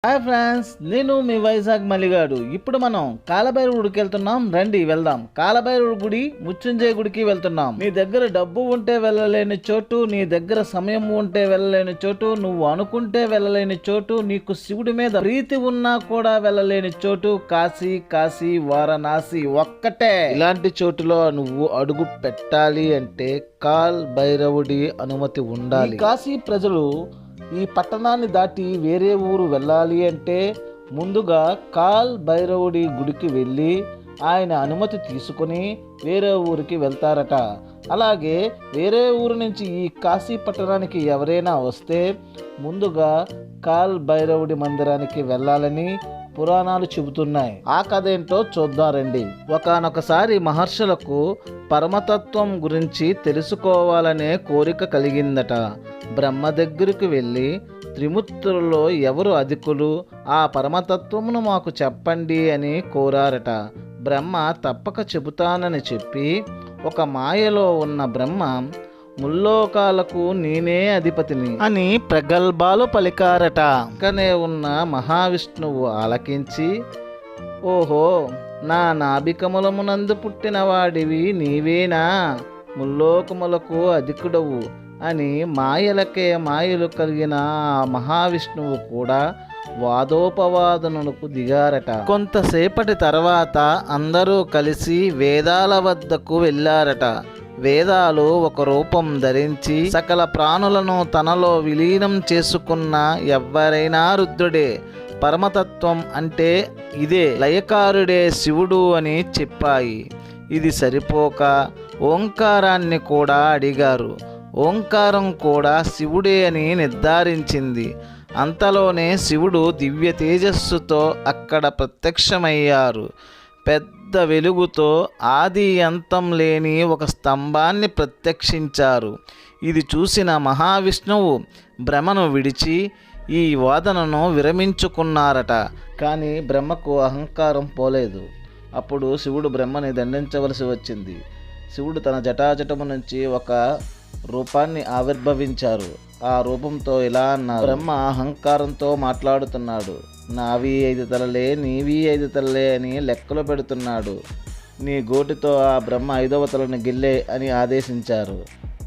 Hi friends, నేను మీ వైజాగ్ మల్లిగాడు. ఇప్పుడు మనం కాలభైరవుడి గుడికి వెళ్తున్నాం. రండి వెళ్దాం. కాలభైరవుడి గుడి, మృత్యుంజయ గుడికి వెళ్తున్నాం. నీ దగ్గర డబ్బు ఉంటే వెళ్ళలేని చోటు, నీ దగ్గర సమయం ఉంటే వెళ్ళలేని చోటు, నువ్వు అనుకుంటే వెళ్ళలేని చోటు, నీకు శివుడి మీద ప్రీతి ఉన్నా కూడా వెళ్ళలేని చోటు కాశీ. కాశీ వారణాసి ఒక్కటే. ఇలాంటి చోటులో నువ్వు అడుగు పెట్టాలి అంటే కాల్ భైరవుడి అనుమతి ఉండాలి. కాశీ ప్రజలు ఈ పట్టణాన్ని దాటి వేరే ఊరు వెళ్ళాలి అంటే ముందుగా కాల్ భైరవుడి గుడికి వెళ్ళి ఆయన అనుమతి తీసుకుని వేరే ఊరికి వెళ్తారట. అలాగే వేరే ఊరు నుంచి ఈ కాశీ పట్టణానికి ఎవరైనా వస్తే ముందుగా కాల్ భైరవుడి మందిరానికి వెళ్ళాలని పురాణాలు చెబుతున్నాయి. ఆ కథ ఏంటో చూద్దాం రండి. ఒకానొకసారి మహర్షులకు పరమతత్వం గురించి తెలుసుకోవాలనే కోరిక కలిగిందట. బ్రహ్మ దగ్గరికి వెళ్ళి త్రిమూర్తులలో ఎవరు అధికులు, ఆ పరమతత్వమును మాకు చెప్పండి అని కోరారట. బ్రహ్మ తప్పక చెబుతానని చెప్పి ఒక మాయలో ఉన్న బ్రహ్మ ముల్లోకాలకు నేనే అధిపతిని అని ప్రగల్భాలు పలికారట. పక్కనే ఉన్న మహావిష్ణువు ఆలకించి, ఓహో, నా నాభికమలమునందు పుట్టిన వాడివి నీవేనా, ముల్లోకములకు అధికుడవు అని మాయలకే మాయలు కలిగిన ఆ మహావిష్ణువు కూడా వాదోపవాదనలకు దిగారట. కొంతసేపటి తర్వాత అందరూ కలిసి వేదాల వద్దకు వెళ్ళారట. వేదాలు ఒక రూపం ధరించి సకల ప్రాణులను తనలో విలీనం చేసుకున్న ఎవ్వరైనా రుద్రుడే. పరమతత్వం అంటే ఇదే, లయకారుడే శివుడు అని చెప్పాయి. ఇది సరిపోక ఓంకారాన్ని కూడా అడిగారు. ఓంకారం కూడా శివుడే అని నిర్ధారించింది. అంతలోనే శివుడు దివ్య తేజస్సుతో అక్కడ ప్రత్యక్షమయ్యారు. పెద్ద వెలుగుతో ఆది అంతం లేని ఒక స్తంభాన్ని ప్రత్యక్షించారు. ఇది చూసిన మహావిష్ణువు బ్రహ్మను విడిచి ఈ వాదనను విరమించుకున్నారట. కానీ బ్రహ్మకు అహంకారం పోలేదు. అప్పుడు శివుడు బ్రహ్మని దండించవలసి వచ్చింది. శివుడు తన జటాజటము నుంచి ఒక రూపాన్ని ఆవిర్భవించారు. ఆ రూపంతో ఇలా అన్నారు. బ్రహ్మ అహంకారంతో మాట్లాడుతున్నాడు. నావి 5 తలలే, నీవి 5 తలలే అని లెక్కలు పెడుతున్నాడు. నీ గోటితో ఆ బ్రహ్మ 5వ తలను గిల్లే అని ఆదేశించారు.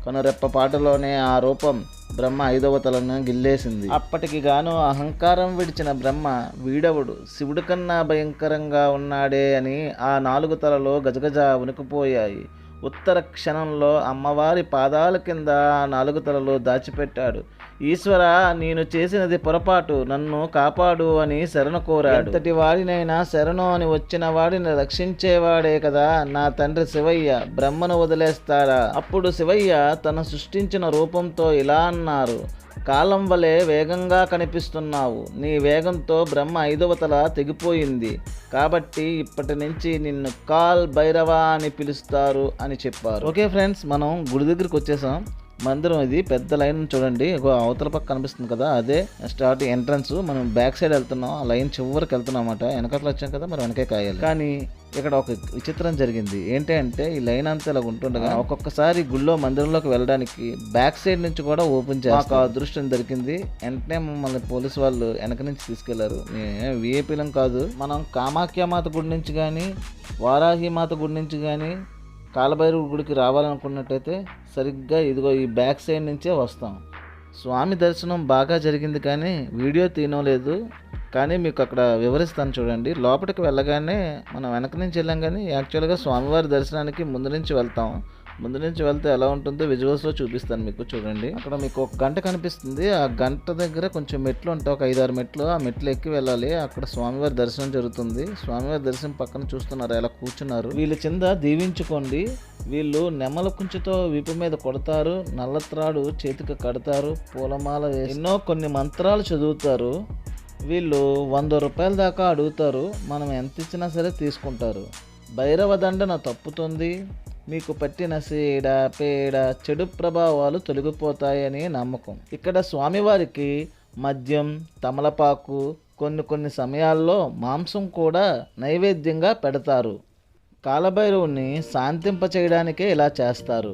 కనురెప్పపాటులోనే ఆ రూపం బ్రహ్మ 5వ తలను గిల్లేసింది. అప్పటికి గాను అహంకారం విడిచిన బ్రహ్మ, వీడవుడు శివుడి కన్నా భయంకరంగా ఉన్నాడే అని ఆ 4 తలలు గజగజ వణికిపోయాయి. ఉత్తర క్షణంలో అమ్మవారి పాదాల కింద 4 తలలు దాచిపెట్టాడు. ఈశ్వర, నేను చేసినది పొరపాటు, నన్ను కాపాడు అని శరణు కోరాడు. ఎంతటి వాడినైనా శరణు అని వచ్చిన వాడిని రక్షించేవాడే కదా నా తండ్రి శివయ్య. బ్రహ్మను వదిలేస్తాడా? అప్పుడు శివయ్య తన సృష్టించిన రూపంతో ఇలా అన్నారు. కాలం వలె వేగంగా కనిపిస్తున్నావు. నీ వేగంతో బ్రహ్మ 5వ తల తెగిపోయింది. కాబట్టి ఇప్పటి నుంచి నిన్ను కాల్ భైరవ అని పిలుస్తారు అని చెప్పారు. ఓకే ఫ్రెండ్స్, మనం గుడి దగ్గరికి వచ్చేసాం. మందిరం ఇది పెద్ద లైన్ చూడండి. అవతల పక్క కనిపిస్తుంది కదా, అదే స్టార్ట్ ఎంట్రన్స్. మనం బ్యాక్ సైడ్ వెళ్తున్నాం. ఆ లైన్ చివరికి వెళ్తున్నాం అన్నమాట. వెనకట్లు వచ్చాం కదా, మరి వెనకే కాయాలి. కానీ ఇక్కడ ఒక విచిత్రం జరిగింది. ఏంటి అంటే ఈ లైన్ అంతా ఇలా ఉంటుండగా ఒక్కొక్కసారి గుళ్ళో మందిరంలోకి వెళ్ళడానికి బ్యాక్ సైడ్ నుంచి కూడా ఓపెన్ చేస్తారు. మాకు అదృష్టం దొరికింది. వెంటనే మమ్మల్ని పోలీసు వాళ్ళు వెనక నుంచి తీసుకెళ్లారు. మేము విఐపీలం కాదు. మనం కామాఖ్యమాత గుడి నుంచి కానీ, వారాహిమాత గుడి నుంచి కానీ కాలభైరవుడి గుడికి రావాలనుకున్నట్టయితే సరిగ్గా ఇదిగో ఈ బ్యాక్ సైడ్ నుంచే వస్తాం. స్వామి దర్శనం బాగా జరిగింది, కానీ వీడియో తీయలేదు. కానీ మీకు అక్కడ వివరిస్తాను చూడండి. లోపలికి వెళ్ళగానే మనం వెనక నుంచి వెళ్ళాం, కానీ యాక్చువల్గా స్వామివారి దర్శనానికి ముందు నుంచి వెళ్తాం. ముందు నుంచి వెళ్తే ఎలా ఉంటుందో విజువల్స్లో చూపిస్తాను మీకు. చూడండి, అక్కడ మీకు ఒక గంట కనిపిస్తుంది. ఆ గంట దగ్గర కొంచెం మెట్లు ఉంటాయి, ఒక 5-6 మెట్లు. ఆ మెట్లు ఎక్కి వెళ్ళాలి. అక్కడ స్వామివారి దర్శనం జరుగుతుంది. స్వామివారి దర్శనం పక్కన చూస్తున్నారు ఎలా కూర్చున్నారు. వీళ్ళ కింద దీవించుకోండి. వీళ్ళు నెమల కుంచుతో వీపు మీద కొడతారు, నల్లత్రాడు చేతికి కడతారు, పూలమాల వేసి ఎన్నో కొన్ని మంత్రాలు చదువుతారు. వీళ్ళు 100 రూపాయల దాకా అడుగుతారు. మనం ఎంత ఇచ్చినా సరే తీసుకుంటారు. భైరవ దండన తప్పుతుంది. మీకు పట్టిన సీడ పేడ చెడు ప్రభావాలు తొలగిపోతాయని నమ్మకం. ఇక్కడ స్వామివారికి మద్యం, తమలపాకు, కొన్ని సమయాల్లో మాంసం కూడా నైవేద్యంగా పెడతారు. కాలభైరవుని శాంతింపచేయడానికే ఇలా చేస్తారు.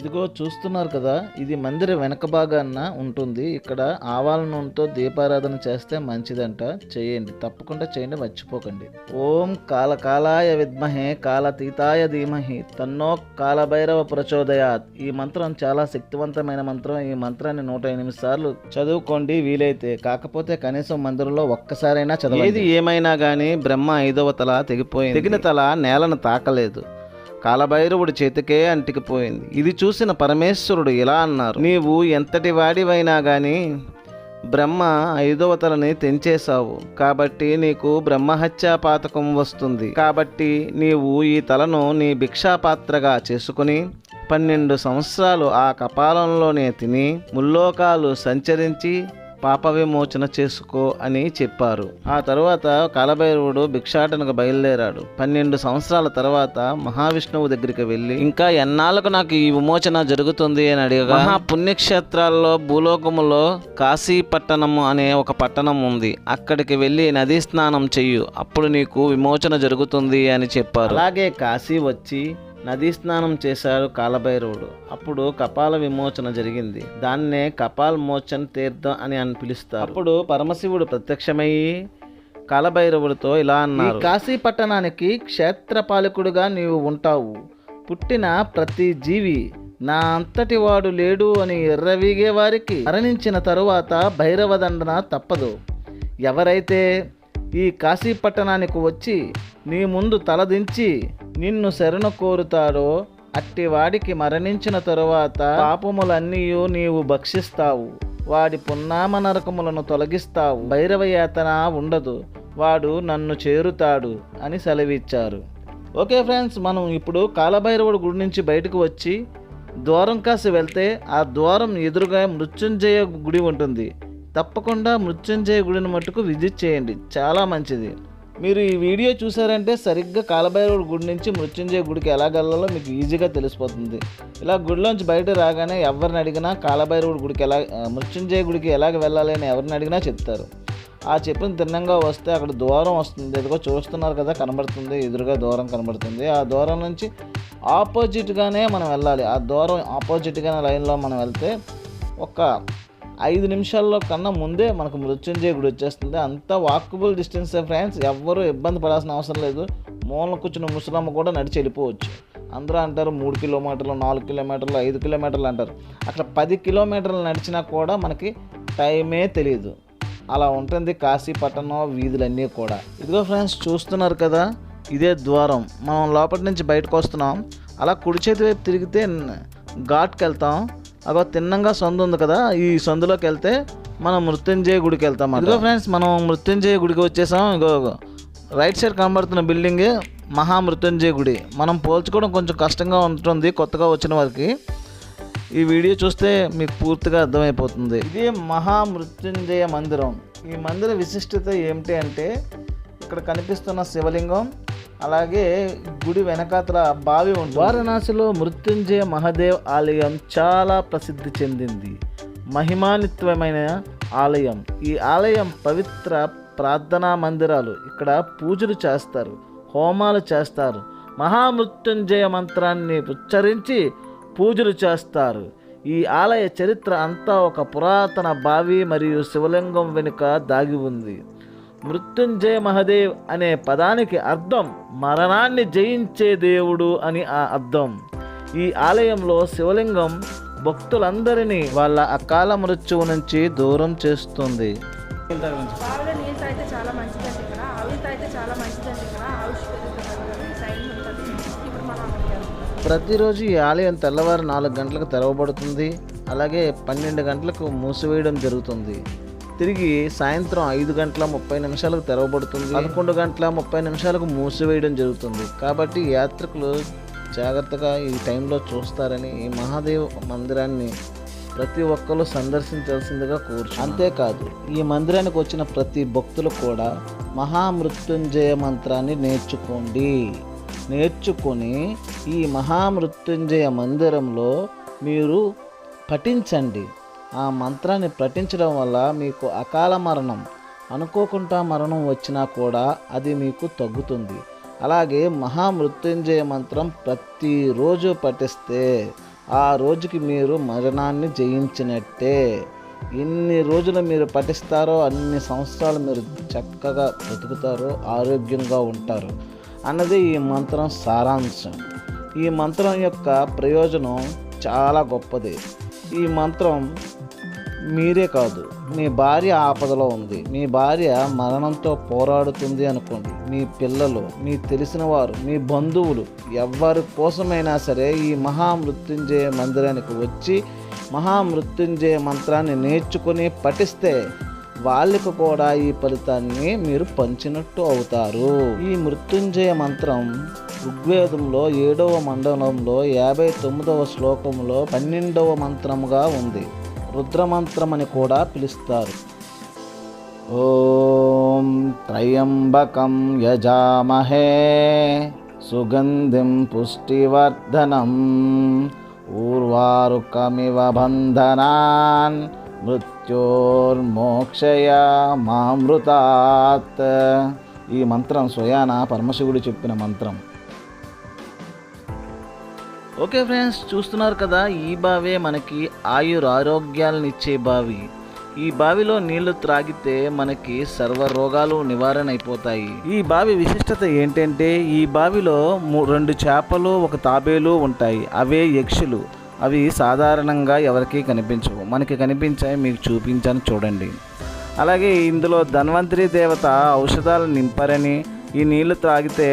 ఇదిగో చూస్తున్నారు కదా, ఇది మందిర వెనక భాగాన ఉంటుంది. ఇక్కడ ఆవాల నూనెతో దీపారాధన చేస్తే మంచిదంట. చేయండి, తప్పకుండా చేయండి, మర్చిపోకండి. ఓం కాలకాలాయ విద్మహే కాలతీతాయ ధీమహి తన్నో కాలభైరవ ప్రచోదయాత్. ఈ మంత్రం చాలా శక్తివంతమైన మంత్రం. ఈ మంత్రాన్ని 108 సార్లు చదువుకోండి వీలైతే. కాకపోతే కనీసం మందిరంలో ఒక్కసారైనా చదవండి. ఏది ఏమైనా కానీ బ్రహ్మ 5వ తల తెగిపోయింది. తెగిన తల నేలను తాకలేదు, కాలభైరవుడి చేతికే అంటికిపోయింది. ఇది చూసిన పరమేశ్వరుడు ఇలా అన్నారు, నీవు ఎంతటి వాడివైనా గాని బ్రహ్మ 5వ తలని తెంచేశావు, కాబట్టి నీకు బ్రహ్మహత్యా పాతకం వస్తుంది. కాబట్టి నీవు ఈ తలను నీ భిక్షాపాత్రగా చేసుకుని 12 సంవత్సరాలు ఆ కపాలంలోనే తిని ముల్లోకాలు సంచరించి పాప విమోచన చేసుకో అని చెప్పారు. ఆ తరువాత కాలభైరవుడు భిక్షాటనకు బయలుదేరాడు. 12 సంవత్సరాల తర్వాత మహావిష్ణువు దగ్గరికి వెళ్ళి, ఇంకా ఎన్నాళ్ళకు నాకు ఈ విమోచన జరుగుతుంది అని అడిగగా, మహా పుణ్యక్షేత్రాల్లో భూలోకములో కాశీ పట్టణము అనే ఒక పట్టణం ఉంది, అక్కడికి వెళ్ళి నదీ స్నానం చెయ్యు, అప్పుడు నీకు విమోచన జరుగుతుంది అని చెప్పారు. అలాగే కాశీ వచ్చి నదీ స్నానం చేశాడు కాలభైరవుడు. అప్పుడు కపాల విమోచన జరిగింది. దాన్నే కపాల్ మోచన్ తీర్థం అని పిలుస్తారు. అప్పుడు పరమశివుడు ప్రత్యక్షమయ్యి కాలభైరవుడితో ఇలా అన్నారు, కాశీ పట్టణానికి క్షేత్రపాలకుడుగా నీవు ఉంటావు. పుట్టిన ప్రతి జీవి నా అంతటి వాడు లేడు అని ఎర్రవీగే వారికి మరణించిన తరువాత భైరవదండన తప్పదు. ఎవరైతే ఈ కాశీ పట్టణానికి వచ్చి నీ ముందు తలదించి నిన్ను శరణు కోరుతాడో అట్టి వాడికి మరణించిన తరువాత పాపములన్నీ నీవు భక్షిస్తావు, వాడి పున్నామ నరకములను తొలగిస్తావు, భైరవయాతన ఉండదు, వాడు నన్ను చేరుతాడు అని సెలవిచ్చారు. ఓకే ఫ్రెండ్స్, మనం ఇప్పుడు కాలభైరవుడి గుడి నుంచి బయటకు వచ్చి ద్వారం కాసి వెళ్తే ఆ ద్వారం ఎదురుగా మృత్యుంజయ గుడి ఉంటుంది. తప్పకుండా మృత్యుంజయ గుడిని మట్టుకు విజిట్ చేయండి, చాలా మంచిది. మీరు ఈ వీడియో చూసారంటే సరిగ్గా కాలభైరవుడి గుడి నుంచి మృత్యుంజయ గుడికి ఎలా వెళ్ళాలో మీకు ఈజీగా తెలిసిపోతుంది. ఇలా గుడిలోంచి బయట రాగానే ఎవరిని అడిగినా కాలభైరవుడి గుడికి మృత్యుంజయ గుడికి ఎలాగ వెళ్ళాలి అని ఎవరిని అడిగినా చెప్తారు. ఆ చెప్పిన తిన్నంగా వస్తే అక్కడ ద్వారం వస్తుంది. ఎదుగో చూస్తున్నారు కదా, కనబడుతుంది, ఎదురుగా ద్వారం కనబడుతుంది. ఆ ద్వారం నుంచి ఆపోజిట్గానే మనం వెళ్ళాలి. ఆ ద్వారం ఆపోజిట్గానే లైన్లో మనం వెళ్తే ఒక 5 నిమిషాల్లో కన్నా ముందే మనకు మృత్యుంజయ గుడి వచ్చేస్తుంది. అంతా వాకబుల్ డిస్టెన్సే ఫ్రెండ్స్, ఎవ్వరూ ఇబ్బంది పడాల్సిన అవసరం లేదు. మూలన కూర్చున్న ముసలమ్మ కూడా నడిచి వెళ్ళిపోవచ్చు. అందరూ అంటారు 3 కిలోమీటర్లు, 4 కిలోమీటర్లు, 5 కిలోమీటర్లు అంటారు. అక్కడ 10 కిలోమీటర్లు నడిచినా కూడా మనకి టైమే తెలియదు. అలా ఉంటుంది కాశీ పట్టణం వీధులన్నీ కూడా. ఇదిగో ఫ్రెండ్స్ చూస్తున్నారు కదా, ఇదే ద్వారం. మనం లోపటి నుంచి బయటకు వస్తున్నాం. అలా కుడి చేతి వైపు తిరిగితే ఘాట్కి వెళ్తాం. అగో తిన్నంగా సందు ఉంది కదా, ఈ సందులోకి వెళ్తే మనం మృత్యుంజయ గుడికి వెళ్తాం. ఇదిగో ఫ్రెండ్స్, మనం మృత్యుంజయ గుడికి వచ్చేసాం. ఇగో రైట్ సైడ్ కనబడుతున్న బిల్డింగే మహామృత్యుంజయ గుడి. మనం పోల్చుకోవడం కొంచెం కష్టంగా ఉంటుంది కొత్తగా వచ్చిన వారికి. ఈ వీడియో చూస్తే మీకు పూర్తిగా అర్థమైపోతుంది. ఇది మహామృత్యుంజయ మందిరం. ఈ మందిర విశిష్టత ఏమిటి అంటే, ఇక్కడ కనిపిస్తున్న శివలింగం, అలాగే గుడి వెనకాతల బావి ఉంది. వారణాసిలో మృత్యుంజయ మహాదేవ్ ఆలయం చాలా ప్రసిద్ధి చెందింది. మహిమాన్వితమైన ఆలయం. ఈ ఆలయం పవిత్ర ప్రార్థనా మందిరాలు. ఇక్కడ పూజలు చేస్తారు, హోమాలు చేస్తారు, మహామృత్యుంజయ మంత్రాన్ని ఉచ్చరించి పూజలు చేస్తారు. ఈ ఆలయ చరిత్ర అంతా ఒక పురాతన బావి మరియు శివలింగం వెనుక దాగి ఉంది. మృత్యుంజయ మహాదేవ్ అనే పదానికి అర్థం మరణాన్ని జయించే దేవుడు అని అర్థం. ఈ ఆలయంలో శివలింగం భక్తులందరినీ వాళ్ళ అకాల మృత్యువు నుంచి దూరం చేస్తుంది. ప్రతిరోజు ఈ ఆలయం తెల్లవారు 4 గంటలకు తెరవబడుతుంది. అలాగే 12 గంటలకు మూసివేయడం జరుగుతుంది. తిరిగి సాయంత్రం 5 గంటల 30 నిమిషాలకు తెరవబడుతుంది. 11 గంటల 30 నిమిషాలకు మూసివేయడం జరుగుతుంది. కాబట్టి యాత్రికులు జాగ్రత్తగా ఈ టైంలో చూస్తారని ఈ మహాదేవ్ మందిరాన్ని ప్రతి ఒక్కరు సందర్శించాల్సిందిగా కోరుచు. అంతేకాదు, ఈ మందిరానికి వచ్చిన ప్రతి భక్తులు కూడా మహామృత్యుంజయ మంత్రాన్ని నేర్చుకొని ఈ మహామృత్యుంజయ మందిరంలో మీరు పఠించండి. ఆ మంత్రాన్ని పఠించడం వల్ల మీకు అకాల మరణం, అనుకోకుండా మరణం వచ్చినా కూడా అది మీకు తగ్గుతుంది. అలాగే మహామృత్యుంజయ మంత్రం ప్రతిరోజు పఠిస్తే ఆ రోజుకి మీరు మరణాన్ని జయించినట్టే. ఎన్ని రోజులు మీరు పఠిస్తారో అన్ని సంవత్సరాలు మీరు చక్కగా బ్రతుకుతారో, ఆరోగ్యంగా ఉంటారు అన్నది ఈ మంత్రం సారాంశం. ఈ మంత్రం యొక్క ప్రయోజనం చాలా గొప్పది. ఈ మంత్రం మీరే కాదు, మీ భార్య ఆపదలో ఉంది, మీ భార్య మరణంతో పోరాడుతుంది అనుకోండి, మీ పిల్లలు, మీ తెలిసిన వారు, మీ బంధువులు ఎవరి కోసమైనా సరే ఈ మహామృత్యుంజయ మందిరానికి వచ్చి మహామృత్యుంజయ మంత్రాన్ని నేర్చుకుని పఠిస్తే వాళ్ళకు కూడా ఈ ఫలితాన్ని మీరు పంచినట్టు అవుతారు. ఈ మృత్యుంజయ మంత్రం ఋగ్వేదంలో 7వ మండలంలో 59వ శ్లోకంలో 12వ మంత్రముగా ఉంది. రుద్రమంత్రం అని కూడా పిలుస్తారు. ఓం త్రయంబకం యజామహే సుగంధిం పుష్టివర్ధనం ఊర్వారుకమివ బంధనాన్ మృత్యోర్మోక్షయ మామృతాత్. ఈ మంత్రం స్వయాన పరమశివుడు చెప్పిన మంత్రం. ఓకే ఫ్రెండ్స్, చూస్తున్నారు కదా, ఈ బావే మనకి ఆరోగ్యాలను ఇచ్చే బావి. ఈ బావిలో నీళ్లు త్రాగితే మనకి సర్వ రోగాలు నివారణ అయిపోతాయి. ఈ బావి విశిష్టత ఏంటంటే ఈ బావిలో 2 చేపలు 1 తాబేలు ఉంటాయి. అవే యక్షులు. అవి సాధారణంగా ఎవరికీ కనిపించవు, మనకి కనిపించాయి, మీకు చూపించాను చూడండి. అలాగే ఇందులో ధన్వంతరి దేవత ఔషధాలు నింపారని, ఈ నీళ్లు త్రాగితే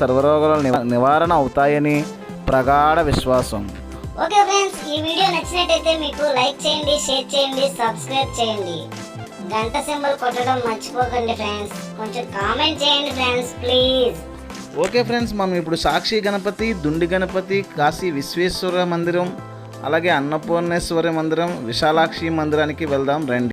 సర్వరోగాల నివారణ అవుతాయని ప్రగాఢ విశ్వాసం. ఓకే ఫ్రెండ్స్, ఈ వీడియో నచ్చినట్టయితే మీకు లైక్ చేయండి, షేర్ చేయండి, సబ్స్క్రైబ్ చేయండి. గంట సింబల్ కొట్టడం మర్చిపోకండి ఫ్రెండ్స్. కొంచెం కామెంట్ చేయండి ఫ్రెండ్స్ ప్లీజ్. ఓకే ఫ్రెండ్స్, మనం ఇప్పుడు సాక్షి గణపతి, దుండి గణపతి, కాశీ విశ్వేశ్వర మందిరం, అలాగే అన్నపూర్ణేశ్వరి మందిరం, విశాలాక్షి మందిరానికి వెళ్దాం రండి.